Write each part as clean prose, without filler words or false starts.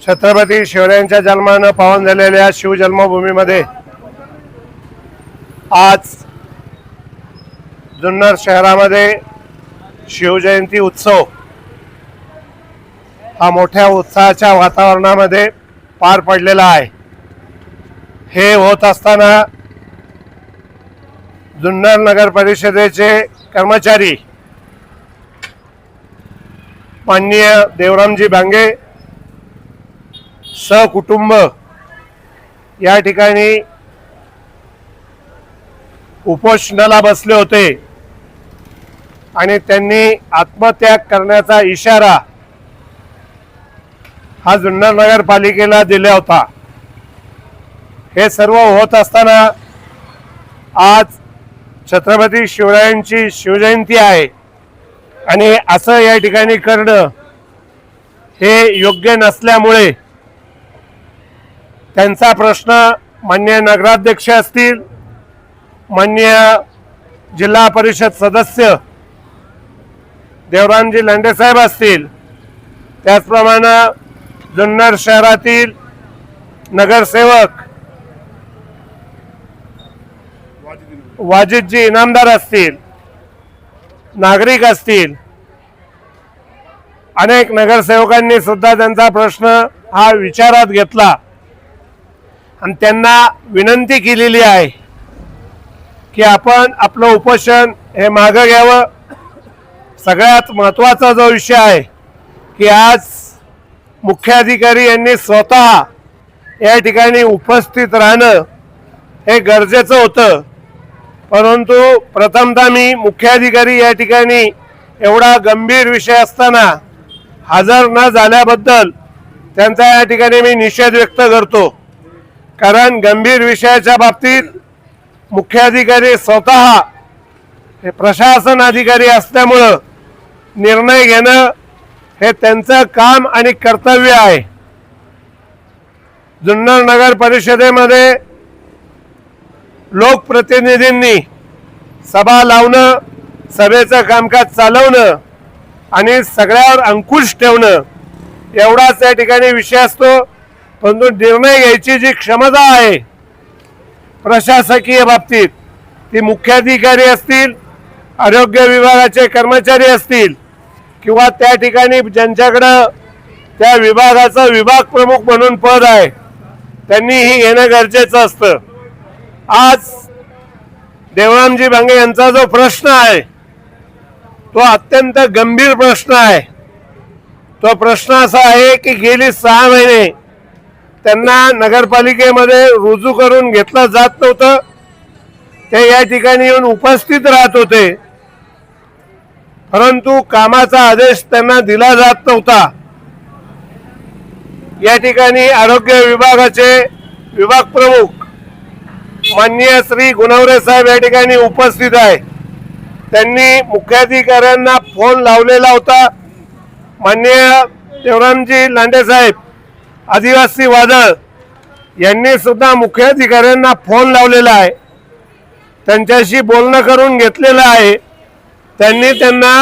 छत्रपती शिवरायांच्या जन्मानं पावन झालेल्या शिवजन्मभूमीमध्ये आज जुन्नर शहरामध्ये शिवजयंती उत्सव हा मोठ्या उत्साहाच्या वातावरणामध्ये पार पडलेला आहे। हे होत असताना जुन्नर नगर परिषदेचे कर्मचारी माननीय देवरामजी भांगे सहकुटुंब या ठिकाणी उपोषणाला बसले होते आणि त्यांनी आत्मत्याग करण्याचा इशारा हा जुन्नर नगरपालिकेला दिला होता। हे सर्व होत असताना आज छत्रपती शिवरायांची शिवजयंती आहे आणि असं या ठिकाणी करणं हे योग्य नसल्यामुळे त्यांचा प्रश्न माननीय नगराध्यक्ष असतील, माननीय जिल्हा परिषद सदस्य देवरामजी लांडे साहेब असतील, त्याचप्रमाणे जुन्नर शहरातील नगरसेवक वाजिदजी इनामदार असतील, नागरिक असतील, अनेक नगरसेवकांनी सुद्धा त्यांचा प्रश्न हा विचारात घेतला आणि त्यांना विनंती केलेली आहे की आपण आपलं उपोषण हे मागे घ्यावं। सगळ्यात महत्त्वाचा जो विषय आहे की आज मुख्याधिकारी यांनी स्वतः या ठिकाणी उपस्थित राहणं हे गरजेचं होतं, परंतु प्रथमतः मी मुख्याधिकारी या ठिकाणी एवढा गंभीर विषय असताना हजर न झाल्याबद्दल त्यांचा या ठिकाणी मी निषेध व्यक्त करतो। कारण गंभीर विषयाच्या बाबतीत मुख्याधिकारी स्वतः हे प्रशासन अधिकारी असल्यामुळं निर्णय घेणं हे त्यांचं काम आणि कर्तव्य आहे। जुन्नर नगर परिषदेमध्ये लोकप्रतिनिधींनी सभा लावणं, सभेचं कामकाज चालवणं आणि सगळ्यावर अंकुश ठेवणं एवढाच या ठिकाणी विषय असतो, परंतु निर्णय घ्यायची जी क्षमता आहे प्रशासकीय बाबतीत ती मुख्याधिकारी असतील, आरोग्य विभागाचे कर्मचारी असतील किंवा त्या ठिकाणी ज्यांच्याकडं त्या विभागाचा विभाग प्रमुख म्हणून पद आहे त्यांनी ही घेणं गरजेचं असतं। आज देवरामजी भांगे यांचा जो प्रश्न आहे तो अत्यंत गंभीर प्रश्न आहे। तो प्रश्न असा आहे की गेली 6 महिने त्यांना नगरपालिकेमध्ये रुजू करून घेतलं जात नव्हतं। ते या ठिकाणी येऊन उपस्थित राहत होते, परंतु कामाचा आदेश त्यांना दिला जात नव्हता। या ठिकाणी आरोग्य विभागाचे विभाग प्रमुख माननीय श्री गुणवरे साहेब या ठिकाणी उपस्थित आहे। त्यांनी मुख्याधिकाऱ्यांना फोन लावलेला होता। माननीय देवरामजी लांडे साहेब आदिवासी वादळ यांनी सुद्धा मुख्याधिकाऱ्यांना फोन लावलेला आहे, त्यांच्याशी बोलणं करून घेतलेलं आहे। त्यांनी त्यांना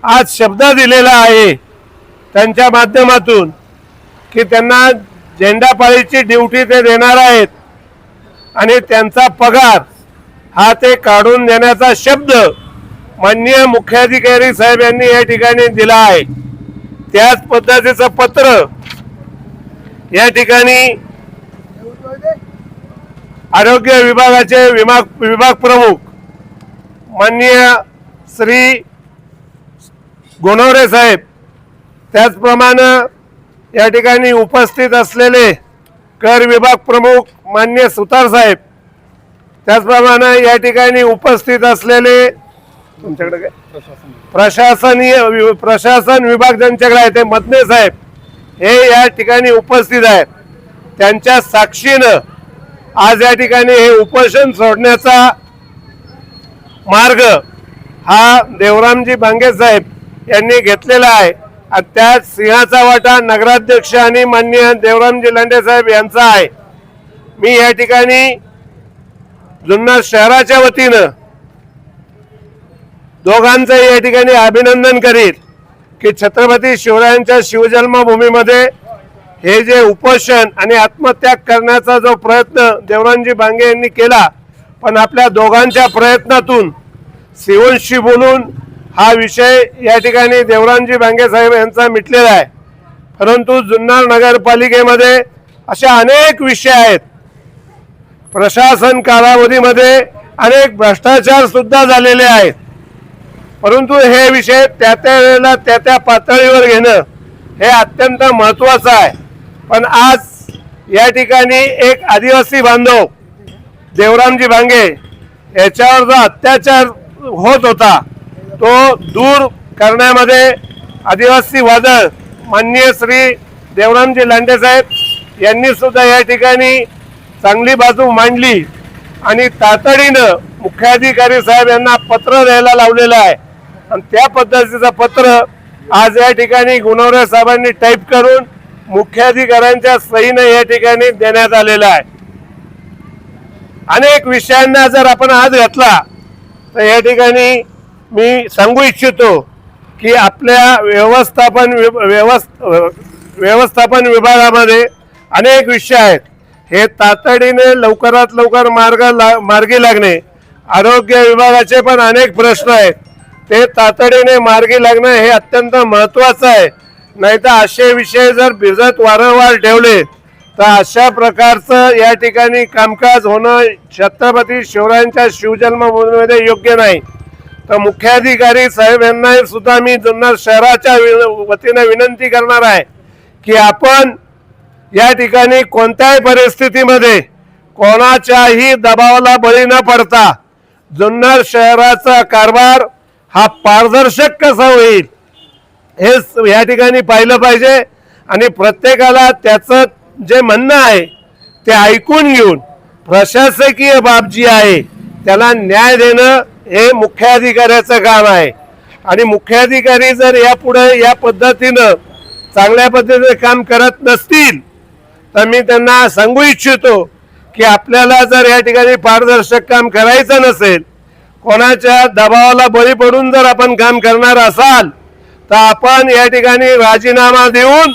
आज शब्द दिलेला आहे त्यांच्या माध्यमातून की त्यांना झेंडापाळीची ड्युटी ते देणार आहेत आणि त्यांचा पगार हा ते काढून देण्याचा शब्द माननीय मुख्याधिकारी साहेब यांनी या ठिकाणी दिला आहे। त्याच पद्धतीचं पत्र या ठिकाणी आरोग्य विभागाचे विभाग प्रमुख माननीय श्री गुणवरे साहेब, त्याचप्रमाणे या ठिकाणी उपस्थित असलेले कर विभाग प्रमुख माननीय सुतार साहेब, त्याचप्रमाणे या ठिकाणी उपस्थित असलेले तुमच्याकडे काय प्रशासन विभाग ज्यांच्याकडे आहे ते मदने साहेब हे या ठिकाणी उपस्थित आहेत। त्यांच्या साक्षीनं आज या ठिकाणी हे उपोषण सोडण्याचा मार्ग हा देवरामजी भांगे साहेब यांनी घेतलेला आहे आणि त्यात सिंहाचा वाटा नगराध्यक्ष आणि माननीय देवरामजी लांडे साहेब यांचा आहे। मी या ठिकाणी जुन्नर शहराच्या वतीनं दोघांचं या ठिकाणी अभिनंदन करीत की छत्रपती शिवरायांच्या शिवजन्मभूमीमध्ये हे जे उपोषण आणि आत्मत्याग करण्याचा जो प्रयत्न देवरामजी भांगे यांनी केला, पण आपल्या दोघांच्या प्रयत्नातून शिवणशी बोलून हा विषय या ठिकाणी देवरामजी भांगे साहेब यांचा मिटलेला आहे. परंतु जुन्नर नगरपालिकेमध्ये अशा अनेक विषय आहेत. प्रशासन कालावधीमध्ये अनेक भ्रष्टाचार सुद्धा झालेले आहेत. परंतु हे विषय त्या वेळेला त्या पातळीवर घेणं हे अत्यंत महत्त्वाचं आहे. पण आज या ठिकाणी एक आदिवासी बांधव देवरामजी भांगे याच्यावर जो अत्याचार होत होता तो दूर करण्यामध्ये आदिवासी वादळ माननीय श्री देवरामजी लांडे साहेब यांनी सुद्धा या ठिकाणी चांगली बाजू मांडली आणि तातडीनं मुख्याधिकारी साहेब यांना पत्र द्यायला लावलेलं आहे. आणि त्या पद्धतीचं पत्र आज या ठिकाणी गुणवरे साहेबांनी टाईप करून मुख्याधिकाऱ्यांच्या सहीने या ठिकाणी देण्यात आलेलं आहे. अनेक विषयांना जर आपण हात घातला तर या ठिकाणी मी सांगू इच्छितो की आपल्या व्यवस्थापन विभागामध्ये अनेक विषय आहेत. हे तातडीने लवकरात लवकर मार्गी लागणे. आरोग्य विभागाचे पण अनेक प्रश्न आहेत, ते तातडीने मार्गी लागणं हे अत्यंत महत्त्वाचं आहे. नाहीतर असे विषय जर भिजत वारंवार ठेवले तर अशा प्रकारचं या ठिकाणी कामकाज होणं छत्रपती शिवरायांच्या शिवजन्मभूमीमध्ये योग्य नाही. तर मुख्याधिकारी साहेब यांना सुद्धा मी जुन्नर शहराच्या वतीने विनंती करणार आहे की आपण या ठिकाणी कोणत्याही परिस्थितीमध्ये कोणाच्याही दबावाला बळी न पडता जुन्नर शहराचा कारभार हा पारदर्शक कसा होईल हे या ठिकाणी पाहिलं पाहिजे. आणि प्रत्येकाला त्याचं जे म्हणणं आहे ते ऐकून घेऊन प्रशासकीय बाब जी आहे त्याला न्याय देणं हे मुख्याधिकाऱ्याचं काम आहे. आणि मुख्याधिकारी जर यापुढे या पद्धतीनं चांगल्या पद्धतीने काम करत नसतील तर मी त्यांना सांगू इच्छितो की आपल्याला जर या ठिकाणी पारदर्शक काम करायचं नसेल, कोणाच्या दबावाला बळी पडून जर आपण काम करणार असाल तर आपण या ठिकाणी राजीनामा देऊन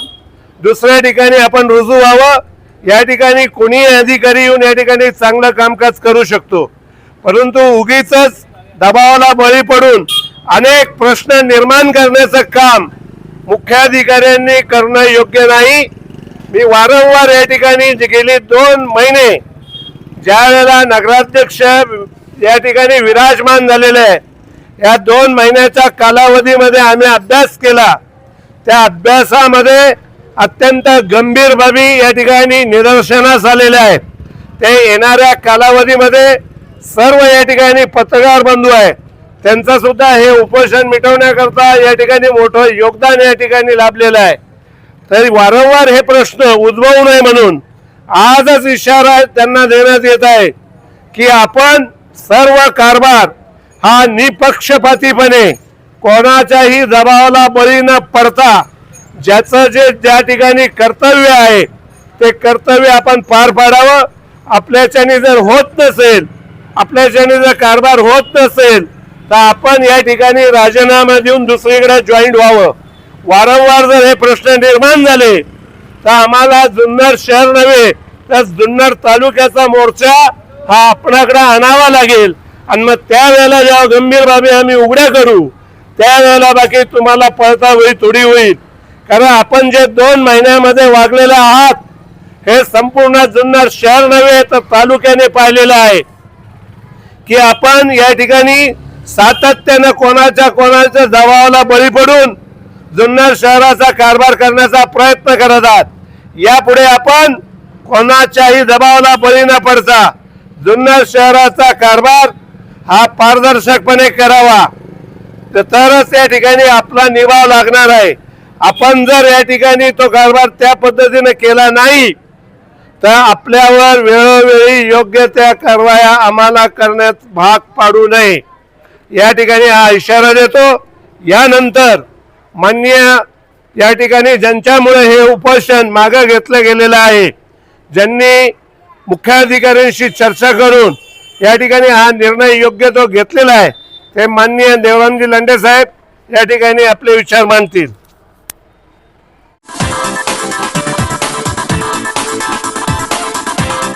दुसऱ्या ठिकाणी आपण रुजू व्हावं. या ठिकाणी कोणी अधिकारी येऊन या ठिकाणी चांगलं कामकाज करू शकतो, परंतु उगीच दबावाला बळी पडून अनेक प्रश्न निर्माण करण्याचं काम मुख्याधिकाऱ्यांनी करणं योग्य नाही. मी वारंवार या ठिकाणी गेले 2 महिने ज्या वेळेला नगराध्यक्ष या ठिकाणी विराजमान झालेले आहे, या 2 महिन्याच्या कालावधीमध्ये आम्ही अभ्यास केला. त्या अभ्यासामध्ये अत्यंत गंभीर बाबी या ठिकाणी निदर्शनास आलेल्या आहेत. ते येणाऱ्या कालावधीमध्ये सर्व या ठिकाणी पत्रकार बंधू आहेत, त्यांचं सुद्धा हे उपोषण मिटवण्याकरता या ठिकाणी मोठं योगदान या ठिकाणी लाभलेलं आहे. तरी वारंवार हे प्रश्न उद्भवू नये म्हणून आजच इशारा त्यांना देण्यात येत आहे की आपण सर्व कारभार हा निपक्षपातीपणे कोणाच्याही दबावाला बळी न पडता ज्याचं जे ज्या ठिकाणी कर्तव्य आहे ते कर्तव्य आपण पार पाडावं. आपल्याच्याने जर होत नसेल, आपल्याच्याने जर कारभार होत नसेल तर आपण या ठिकाणी राजीनामा देऊन दुसरीकडे जॉईंट व्हावं. वारंवार जर हे प्रश्न निर्माण झाले तर आम्हाला जुन्नर शहर नव्हे तर जुन्नर तालुक्याचा मोर्चा हा आपणाकडे आणावा लागेल. आणि मग त्यावेळेला जेव्हा गंभीर बाबी आम्ही उघड्या करू त्यावेळेला बाकी तुम्हाला पळता होईल थोडी होईल. कारण आपण जे 2 महिन्यामध्ये वागलेले आहात हे संपूर्ण जुन्नर शहर नव्हे तर तालुक्याने पाहिलेलं आहे की आपण या ठिकाणी सातत्याने कोणाच्या दबावाला बळी पडून जुन्नर शहराचा कारभार करण्याचा प्रयत्न करत आहात. यापुढे आपण कोणाच्याही दबावाला बळी न पडता जुन्नर शहराचा कारभार हा पारदर्शकपणे करावा, तरच या ठिकाणी आपला निभाव लागणार आहे. आपण जर या ठिकाणी तो कारभार त्या पद्धतीने केला नाही तर आपल्यावर वेळोवेळी योग्य त्या कारवाया आम्हाला करण्यात भाग पाडू नये या ठिकाणी हा इशारा देतो. यानंतर माननीय या ठिकाणी ज्यांच्यामुळे हे उपोषण मागे घेतलं गेलेलं आहे, ज्यांनी मुख्याधिकाऱ्यांशी चर्चा करून या ठिकाणी हा निर्णय योग्य तो घेतलेला आहे, ते माननीय देवरामजी लांडे साहेब या ठिकाणी आपले विचार मांडतील.